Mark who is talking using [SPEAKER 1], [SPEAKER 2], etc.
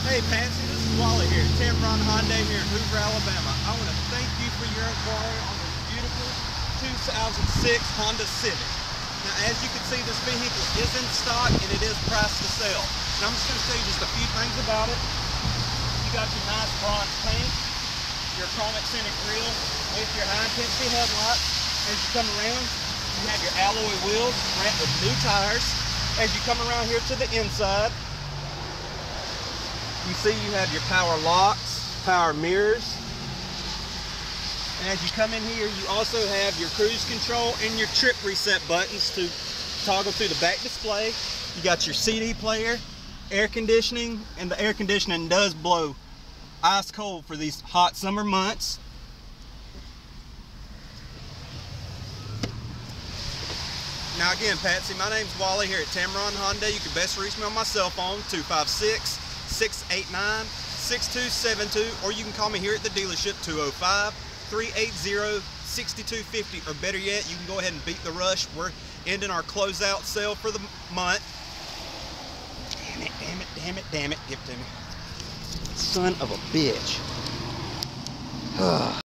[SPEAKER 1] Hey Patsy, this is Wally here at Tameron Hyundai here in Hoover, Alabama. I want to thank you for your inquiry on this beautiful 2006 Honda Civic. Now as you can see, this vehicle is in stock and it is priced to sell. And I'm just going to show you just a few things about it. You got your nice bronze paint, your chrome accented grille with your high intensity headlights. As you come around, you have your alloy wheels wrapped with new tires. As you come around here to the inside, you see you have your power locks, power mirrors. And as you come in here, you also have your cruise control and your trip reset buttons to toggle through the back display. You got your CD player, air conditioning, and the air conditioning does blow ice cold for these hot summer months. Now again, Patsy, my name's Wally here at Tameron Hyundai. You can best reach me on my cell phone, 256-689-6272, or you can call me here at the dealership, 205-380-6250, or better yet, you can go ahead and beat the rush. We're ending our closeout sale for the month. Damn it, damn it, damn it, damn it. Give it to me. Son of a bitch.